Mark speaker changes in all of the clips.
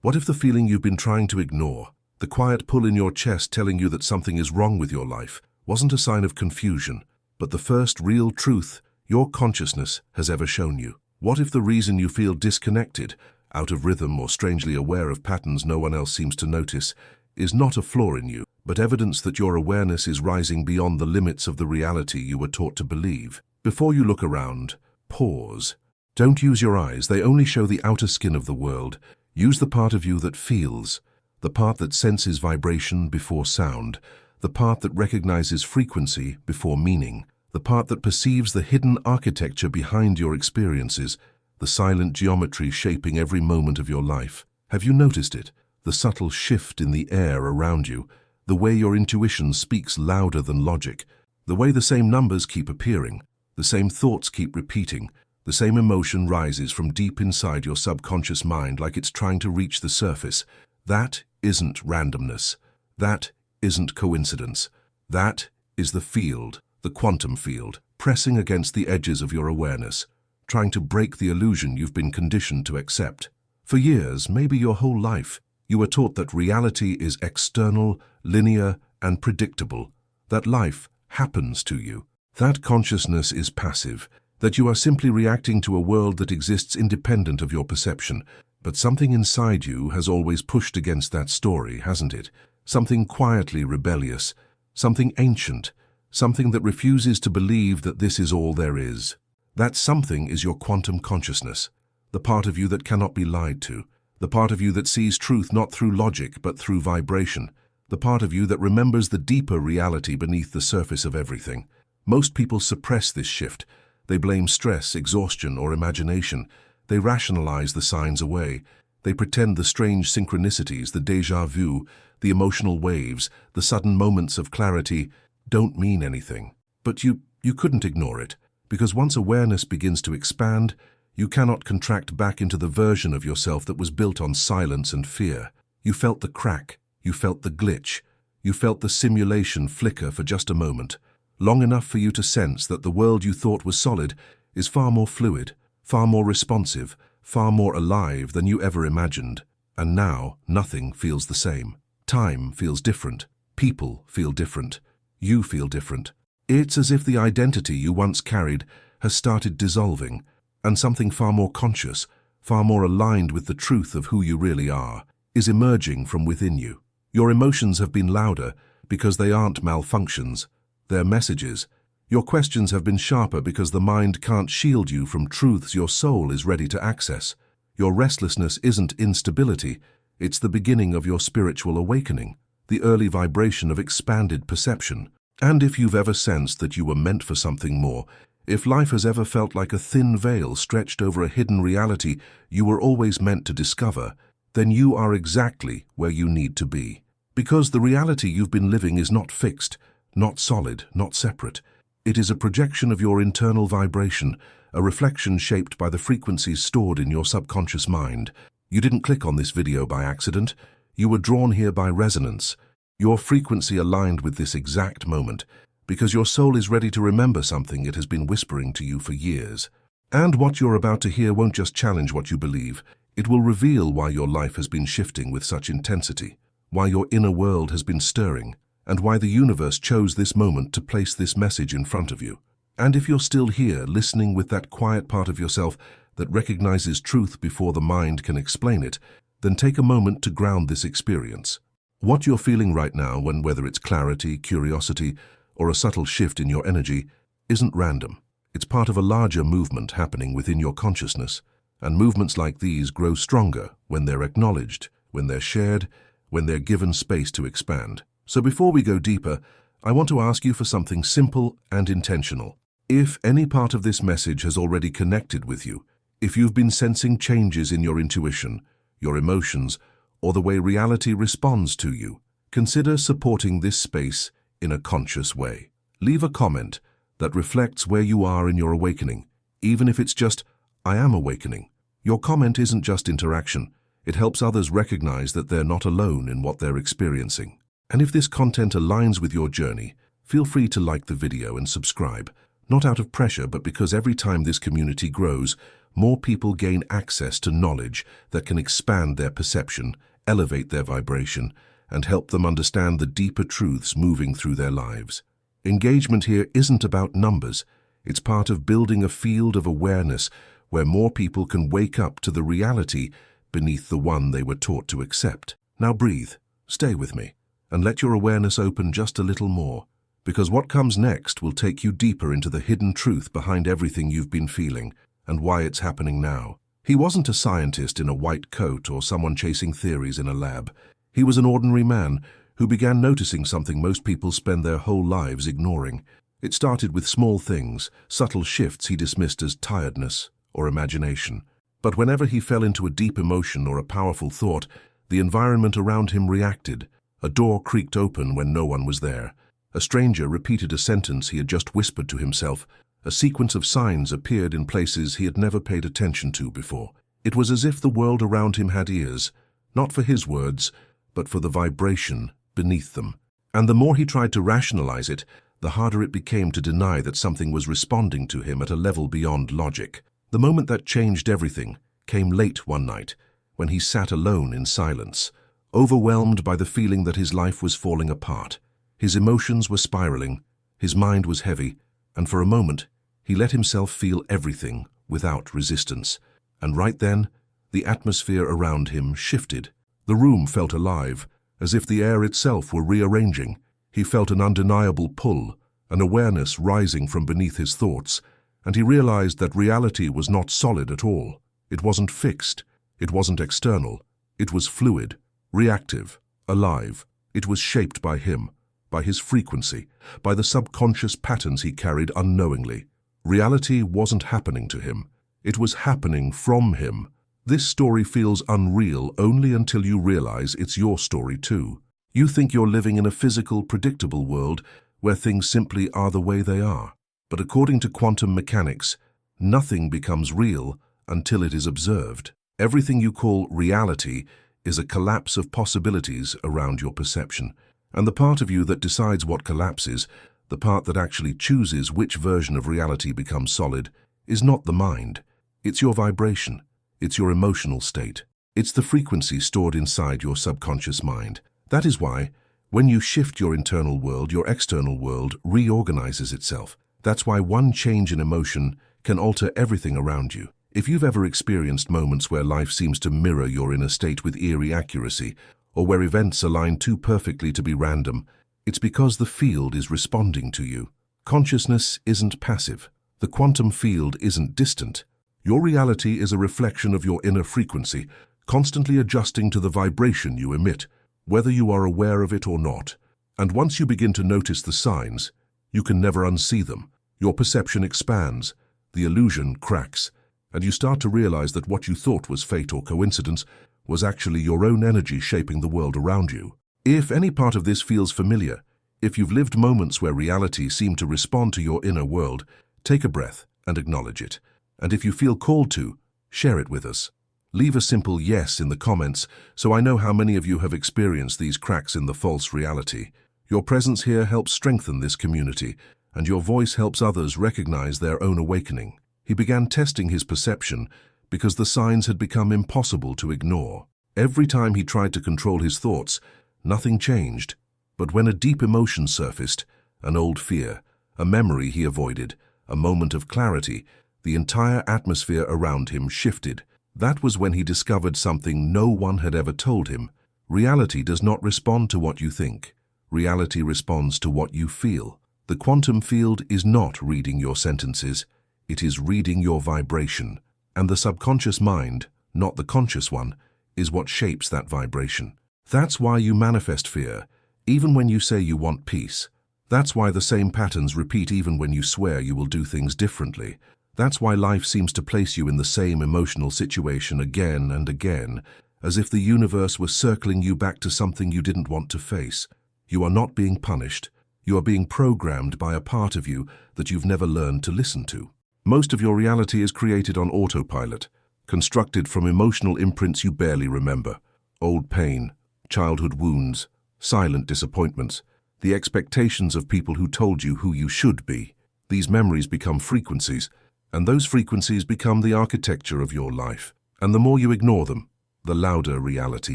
Speaker 1: What if the feeling you've been trying to ignore, the quiet pull in your chest telling you that something is wrong with your life, wasn't a sign of confusion, but the first real truth your consciousness has ever shown you? What if the reason you feel disconnected, out of rhythm or strangely aware of patterns no one else seems to notice, is not a flaw in you, but evidence that your awareness is rising beyond the limits of the reality you were taught to believe? Before you look around, pause. Don't use your eyes, they only show the outer skin of the world. Use the part of you that feels, the part that senses vibration before sound, the part that recognizes frequency before meaning, the part that perceives the hidden architecture behind your experiences, the silent geometry shaping every moment of your life. Have you noticed it? The subtle shift in the air around you, the way your intuition speaks louder than logic, the way the same numbers keep appearing, the same thoughts keep repeating, the same emotion rises from deep inside your subconscious mind like it's trying to reach the surface. That isn't randomness. That isn't coincidence. That is the field, the quantum field, pressing against the edges of your awareness, trying to break the illusion you've been conditioned to accept. For years, maybe your whole life, you were taught that reality is external, linear, and predictable, that life happens to you, that consciousness is passive, that you are simply reacting to a world that exists independent of your perception. But something inside you has always pushed against that story, hasn't it? Something quietly rebellious, something ancient, something that refuses to believe that this is all there is. That something is your quantum consciousness, the part of you that cannot be lied to, the part of you that sees truth not through logic but through vibration, the part of you that remembers the deeper reality beneath the surface of everything. Most people suppress this shift. They blame stress, exhaustion, or imagination. They rationalize the signs away. They pretend the strange synchronicities, the déjà vu, the emotional waves, the sudden moments of clarity don't mean anything. But you couldn't ignore it, because once awareness begins to expand, you cannot contract back into the version of yourself that was built on silence and fear. You felt the crack, you felt the glitch, you felt the simulation flicker for just a moment, long enough for you to sense that the world you thought was solid is far more fluid, far more responsive, far more alive than you ever imagined. And now, nothing feels the same. Time feels different. People feel different. You feel different. It's as if the identity you once carried has started dissolving, and something far more conscious, far more aligned with the truth of who you really are, is emerging from within you. Your emotions have been louder because they aren't malfunctions. They're messages. Your questions have been sharper because the mind can't shield you from truths your soul is ready to access. Your restlessness isn't instability, it's the beginning of your spiritual awakening, the early vibration of expanded perception. And if you've ever sensed that you were meant for something more, if life has ever felt like a thin veil stretched over a hidden reality you were always meant to discover, then you are exactly where you need to be. Because the reality you've been living is not fixed, not solid, not separate. It is a projection of your internal vibration, a reflection shaped by the frequencies stored in your subconscious mind. You didn't click on this video by accident. You were drawn here by resonance. Your frequency aligned with this exact moment, because your soul is ready to remember something it has been whispering to you for years. And what you're about to hear won't just challenge what you believe. It will reveal why your life has been shifting with such intensity, why your inner world has been stirring, and why the universe chose this moment to place this message in front of you. And if you're still here, listening with that quiet part of yourself that recognizes truth before the mind can explain it, then take a moment to ground this experience. What you're feeling right now, whether it's clarity, curiosity, or a subtle shift in your energy, isn't random. It's part of a larger movement happening within your consciousness, and movements like these grow stronger when they're acknowledged, when they're shared, when they're given space to expand. So before we go deeper, I want to ask you for something simple and intentional. If any part of this message has already connected with you, if you've been sensing changes in your intuition, your emotions, or the way reality responds to you, consider supporting this space in a conscious way. Leave a comment that reflects where you are in your awakening, even if it's just, "I am awakening." Your comment isn't just interaction. It helps others recognize that they're not alone in what they're experiencing. And if this content aligns with your journey, feel free to like the video and subscribe, not out of pressure, but because every time this community grows, more people gain access to knowledge that can expand their perception, elevate their vibration, and help them understand the deeper truths moving through their lives. Engagement here isn't about numbers. It's part of building a field of awareness where more people can wake up to the reality beneath the one they were taught to accept. Now breathe, stay with me, and let your awareness open just a little more, because what comes next will take you deeper into the hidden truth behind everything you've been feeling and why it's happening now. He wasn't a scientist in a white coat or someone chasing theories in a lab. He was an ordinary man who began noticing something most people spend their whole lives ignoring. It started with small things, subtle shifts he dismissed as tiredness or imagination. But whenever he fell into a deep emotion or a powerful thought, the environment around him reacted. A door creaked open when no one was there. A stranger repeated a sentence he had just whispered to himself. A sequence of signs appeared in places he had never paid attention to before. It was as if the world around him had ears, not for his words, but for the vibration beneath them. And the more he tried to rationalize it, the harder it became to deny that something was responding to him at a level beyond logic. The moment that changed everything came late one night, when he sat alone in silence, overwhelmed by the feeling that his life was falling apart. His emotions were spiraling, his mind was heavy, and for a moment, he let himself feel everything without resistance. And right then, the atmosphere around him shifted. The room felt alive, as if the air itself were rearranging. He felt an undeniable pull, an awareness rising from beneath his thoughts, and he realized that reality was not solid at all. It wasn't fixed, it wasn't external, it was fluid, reactive, alive. It was shaped by him, by his frequency, by the subconscious patterns he carried unknowingly. Reality wasn't happening to him, it was happening from him. This story feels unreal only until you realize it's your story too. You think you're living in a physical, predictable world where things simply are the way they are. But according to quantum mechanics, nothing becomes real until it is observed. Everything you call reality is a collapse of possibilities around your perception. And the part of you that decides what collapses, the part that actually chooses which version of reality becomes solid, is not the mind. It's your vibration. It's your emotional state. It's the frequency stored inside your subconscious mind. That is why, when you shift your internal world, your external world reorganizes itself. That's why one change in emotion can alter everything around you. If you've ever experienced moments where life seems to mirror your inner state with eerie accuracy, or where events align too perfectly to be random, it's because the field is responding to you. Consciousness isn't passive. The quantum field isn't distant. Your reality is a reflection of your inner frequency, constantly adjusting to the vibration you emit, whether you are aware of it or not. And once you begin to notice the signs, you can never unsee them. Your perception expands, the illusion cracks, and you start to realize that what you thought was fate or coincidence was actually your own energy shaping the world around you. If any part of this feels familiar, if you've lived moments where reality seemed to respond to your inner world, take a breath and acknowledge it. And if you feel called to, share it with us. Leave a simple yes in the comments so I know how many of you have experienced these cracks in the false reality. Your presence here helps strengthen this community, and your voice helps others recognize their own awakening. He began testing his perception because the signs had become impossible to ignore. Every time he tried to control his thoughts, nothing changed. But when a deep emotion surfaced, an old fear, a memory he avoided, a moment of clarity, the entire atmosphere around him shifted. That was when he discovered something no one had ever told him. Reality does not respond to what you think. Reality responds to what you feel. The quantum field is not reading your sentences. It is reading your vibration. And the subconscious mind, not the conscious one, is what shapes that vibration. That's why you manifest fear, even when you say you want peace. That's why the same patterns repeat even when you swear you will do things differently. That's why life seems to place you in the same emotional situation again and again, as if the universe were circling you back to something you didn't want to face. You are not being punished. You are being programmed by a part of you that you've never learned to listen to. Most of your reality is created on autopilot, constructed from emotional imprints you barely remember. Old pain, childhood wounds, silent disappointments, the expectations of people who told you who you should be. These memories become frequencies, And those frequencies become the architecture of your life. And the more you ignore them, the louder reality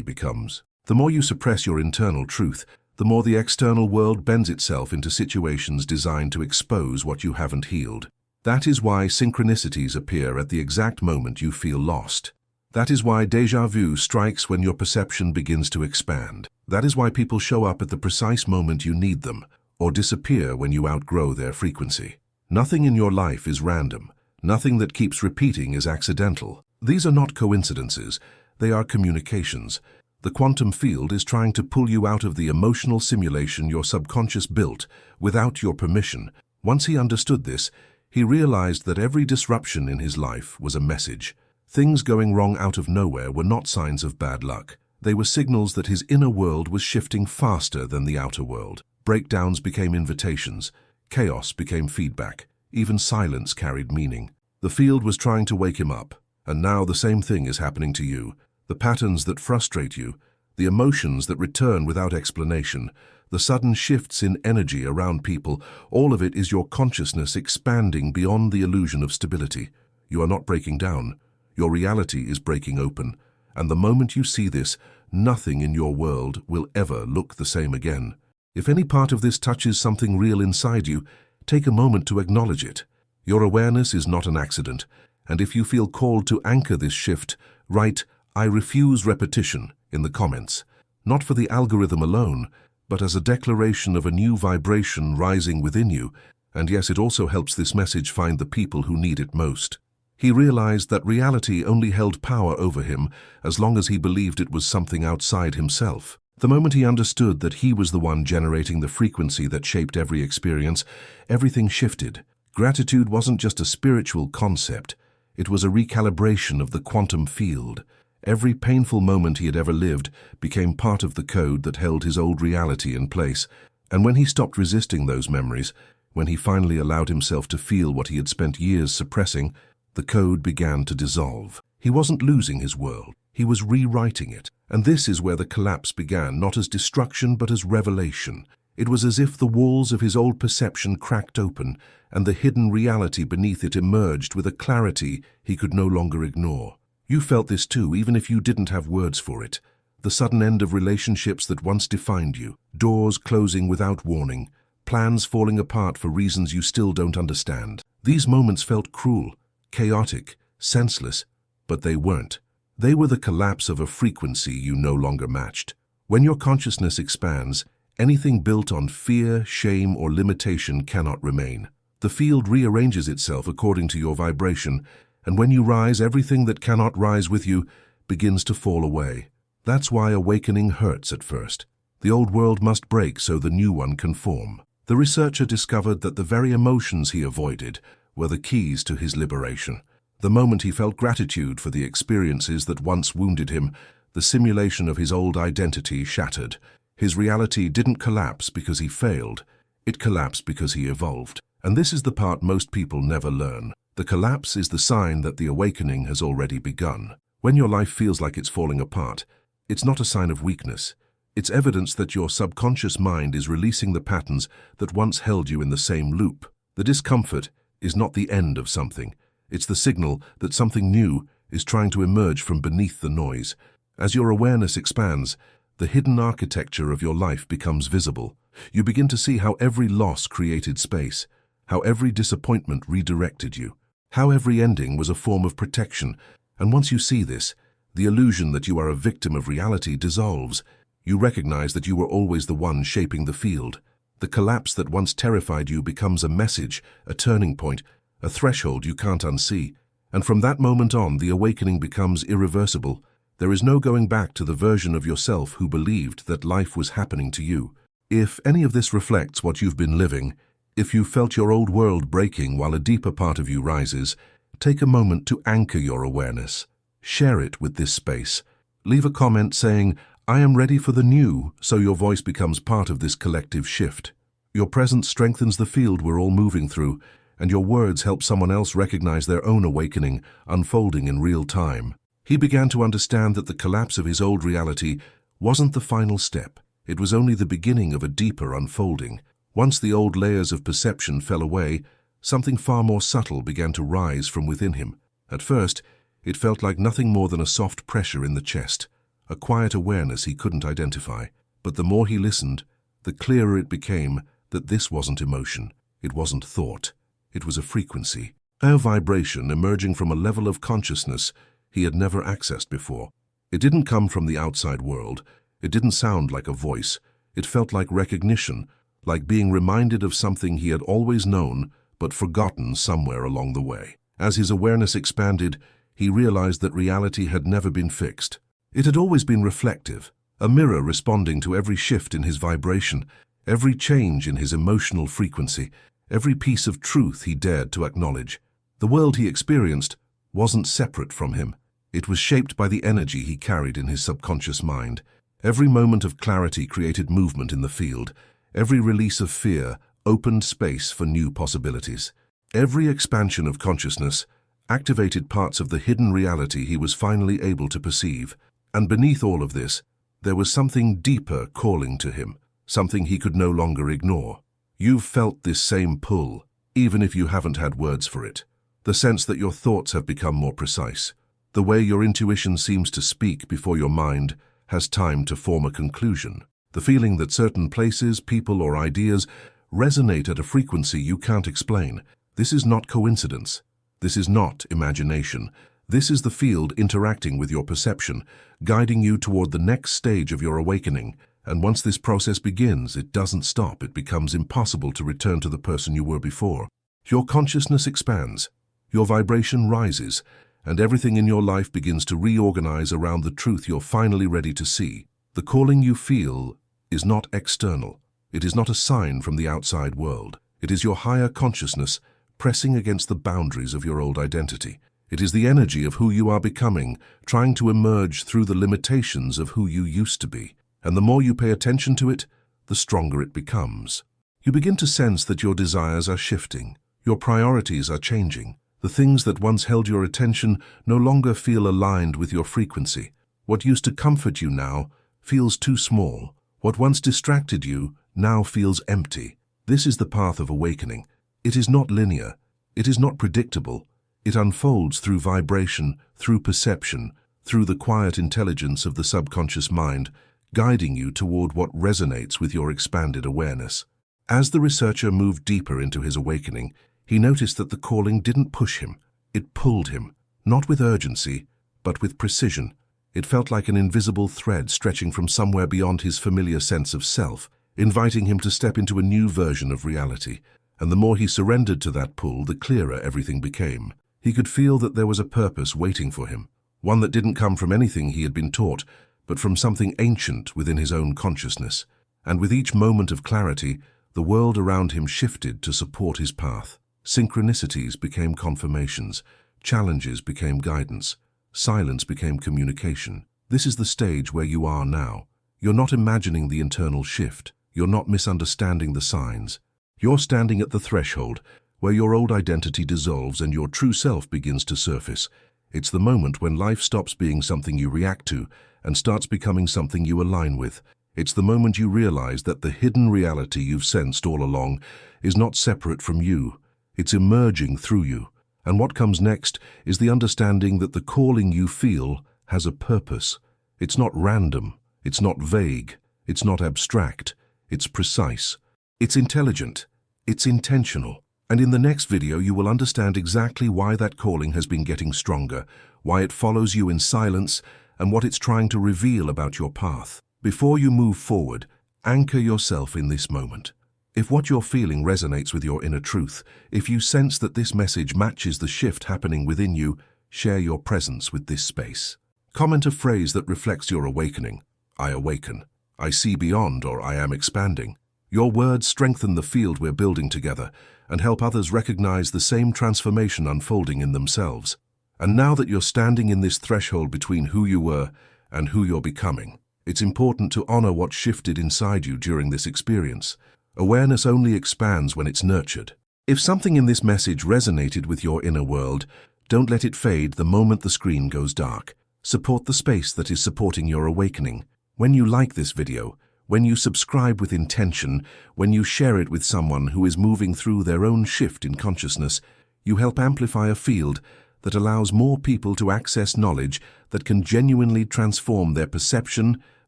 Speaker 1: becomes. The more you suppress your internal truth, the more the external world bends itself into situations designed to expose what you haven't healed. That is why synchronicities appear at the exact moment you feel lost. That is why déjà vu strikes when your perception begins to expand. That is why people show up at the precise moment you need them, or disappear when you outgrow their frequency. Nothing in your life is random. Nothing that keeps repeating is accidental. These are not coincidences. They are communications. The quantum field is trying to pull you out of the emotional simulation your subconscious built without your permission. Once he understood this, he realized that every disruption in his life was a message. Things going wrong out of nowhere were not signs of bad luck. They were signals that his inner world was shifting faster than the outer world. Breakdowns became invitations. Chaos became feedback. Even silence carried meaning. The field was trying to wake him up, and now the same thing is happening to you. The patterns that frustrate you, the emotions that return without explanation, the sudden shifts in energy around people, all of it is your consciousness expanding beyond the illusion of stability. You are not breaking down. Your reality is breaking open, and the moment you see this, nothing in your world will ever look the same again. If any part of this touches something real inside you, take a moment to acknowledge it. Your awareness is not an accident, and if you feel called to anchor this shift, write, "I refuse repetition" in the comments, not for the algorithm alone, but as a declaration of a new vibration rising within you, and yes, it also helps this message find the people who need it most. He realized that reality only held power over him as long as he believed it was something outside himself. The moment he understood that he was the one generating the frequency that shaped every experience, everything shifted. Gratitude wasn't just a spiritual concept, it was a recalibration of the quantum field. Every painful moment he had ever lived became part of the code that held his old reality in place, and when he stopped resisting those memories, when he finally allowed himself to feel what he had spent years suppressing, the code began to dissolve. He wasn't losing his world, he was rewriting it. And this is where the collapse began, not as destruction but as revelation. It was as if the walls of his old perception cracked open, and the hidden reality beneath it emerged with a clarity he could no longer ignore. You felt this too, even if you didn't have words for it. The sudden end of relationships that once defined you, doors closing without warning, plans falling apart for reasons you still don't understand. These moments felt cruel, chaotic, senseless, but they weren't. They were the collapse of a frequency you no longer matched. When your consciousness expands, anything built on fear, shame, or limitation cannot remain. The field rearranges itself according to your vibration, and when you rise, everything that cannot rise with you begins to fall away. That's why awakening hurts at first. The old world must break so the new one can form. The researcher discovered that the very emotions he avoided were the keys to his liberation. The moment he felt gratitude for the experiences that once wounded him, the simulation of his old identity shattered. His reality didn't collapse because he failed. It collapsed because he evolved. And this is the part most people never learn. The collapse is the sign that the awakening has already begun. When your life feels like it's falling apart, it's not a sign of weakness. It's evidence that your subconscious mind is releasing the patterns that once held you in the same loop. The discomfort is not the end of something. It's the signal that something new is trying to emerge from beneath the noise. As your awareness expands, the hidden architecture of your life becomes visible. You begin to see how every loss created space, how every disappointment redirected you, how every ending was a form of protection. And once you see this, the illusion that you are a victim of reality dissolves. You recognize that you were always the one shaping the field. The collapse that once terrified you becomes a message, a turning point, a threshold you can't unsee. And from that moment on, the awakening becomes irreversible. There is no going back to the version of yourself who believed that life was happening to you. If any of this reflects what you've been living, if you felt your old world breaking while a deeper part of you rises, take a moment to anchor your awareness. Share it with this space. Leave a comment saying, "I am ready for the new," so your voice becomes part of this collective shift. Your presence strengthens the field we're all moving through, and your words help someone else recognize their own awakening unfolding in real time. He began to understand that the collapse of his old reality wasn't the final step. It was only the beginning of a deeper unfolding. Once the old layers of perception fell away, something far more subtle began to rise from within him. At first, it felt like nothing more than a soft pressure in the chest, a quiet awareness he couldn't identify. But the more he listened, the clearer it became that this wasn't emotion, it wasn't thought, it was a frequency, a vibration emerging from a level of consciousness he had never accessed before. It didn't come from the outside world, it didn't sound like a voice, it felt like recognition, like being reminded of something he had always known but forgotten somewhere along the way. As his awareness expanded, he realized that reality had never been fixed. It had always been reflective, a mirror responding to every shift in his vibration, every change in his emotional frequency, every piece of truth he dared to acknowledge. The world he experienced wasn't separate from him. It was shaped by the energy he carried in his subconscious mind. Every moment of clarity created movement in the field. Every release of fear opened space for new possibilities. Every expansion of consciousness activated parts of the hidden reality he was finally able to perceive. And beneath all of this, there was something deeper calling to him, something he could no longer ignore. You've felt this same pull, even if you haven't had words for it. The sense that your thoughts have become more precise. The way your intuition seems to speak before your mind has time to form a conclusion. The feeling that certain places, people, or ideas resonate at a frequency you can't explain. This is not coincidence. This is not imagination. This is the field interacting with your perception, guiding you toward the next stage of your awakening. And once this process begins, it doesn't stop. It becomes impossible to return to the person you were before. Your consciousness expands, your vibration rises, and everything in your life begins to reorganize around the truth you're finally ready to see. The calling you feel is not external. It is not a sign from the outside world. It is your higher consciousness pressing against the boundaries of your old identity. It is the energy of who you are becoming, trying to emerge through the limitations of who you used to be. And the more you pay attention to it, the stronger it becomes. You begin to sense that your desires are shifting. Your priorities are changing. The things that once held your attention no longer feel aligned with your frequency. What used to comfort you now feels too small. What once distracted you now feels empty. This is the path of awakening. It is not linear. It is not predictable. It unfolds through vibration, through perception, through the quiet intelligence of the subconscious mind, guiding you toward what resonates with your expanded awareness. As the researcher moved deeper into his awakening, he noticed that the calling didn't push him. It pulled him, not with urgency, but with precision. It felt like an invisible thread stretching from somewhere beyond his familiar sense of self, inviting him to step into a new version of reality. And the more he surrendered to that pull, the clearer everything became. He could feel that there was a purpose waiting for him, one that didn't come from anything he had been taught, but from something ancient within his own consciousness. And with each moment of clarity, the world around him shifted to support his path. Synchronicities became confirmations, challenges became guidance, silence became communication. This is the stage where you are now. You're not imagining the internal shift. You're not misunderstanding the signs. You're standing at the threshold where your old identity dissolves and your true self begins to surface. It's the moment when life stops being something you react to and starts becoming something you align with. It's the moment you realize that the hidden reality you've sensed all along is not separate from you. It's emerging through you. And what comes next is the understanding that the calling you feel has a purpose. It's not random. It's not vague. It's not abstract. It's precise. It's intelligent. It's intentional. And in the next video, you will understand exactly why that calling has been getting stronger, why it follows you in silence, and what it's trying to reveal about your path. Before you move forward, anchor yourself in this moment. If what you're feeling resonates with your inner truth, if you sense that this message matches the shift happening within you, share your presence with this space. Comment a phrase that reflects your awakening. I awaken. I see beyond, or I am expanding. Your words strengthen the field we're building together and help others recognize the same transformation unfolding in themselves. And now that you're standing in this threshold between who you were and who you're becoming, it's important to honor what shifted inside you during this experience. Awareness only expands when it's nurtured. If something in this message resonated with your inner world, don't let it fade the moment the screen goes dark. Support the space that is supporting your awakening. When you like this video, When you subscribe with intention, when you share it with someone who is moving through their own shift in consciousness, you help amplify a field that allows more people to access knowledge that can genuinely transform their perception,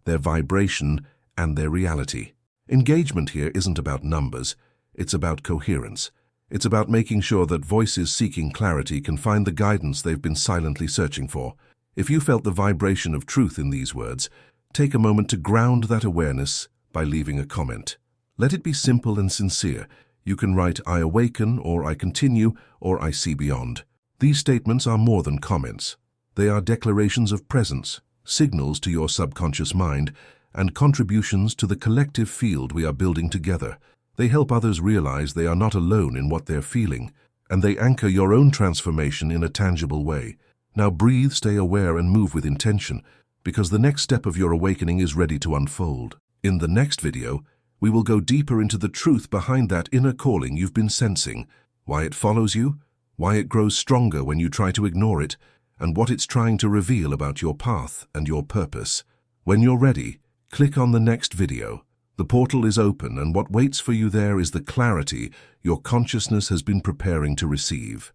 Speaker 1: their vibration, and their reality. Engagement here isn't about numbers, it's about coherence. It's about making sure that voices seeking clarity can find the guidance they've been silently searching for. If you felt the vibration of truth in these words, take a moment to ground that awareness by leaving a comment. Let it be simple and sincere. You can write, "I awaken," or "I continue," or "I see beyond." These statements are more than comments. They are declarations of presence, signals to your subconscious mind, and contributions to the collective field we are building together. They help others realize they are not alone in what they're feeling, and they anchor your own transformation in a tangible way. Now breathe, stay aware, and move with intention, because the next step of your awakening is ready to unfold. In the next video, we will go deeper into the truth behind that inner calling you've been sensing, why it follows you, why it grows stronger when you try to ignore it, and what it's trying to reveal about your path and your purpose. When you're ready, click on the next video. The portal is open, and what waits for you there is the clarity your consciousness has been preparing to receive.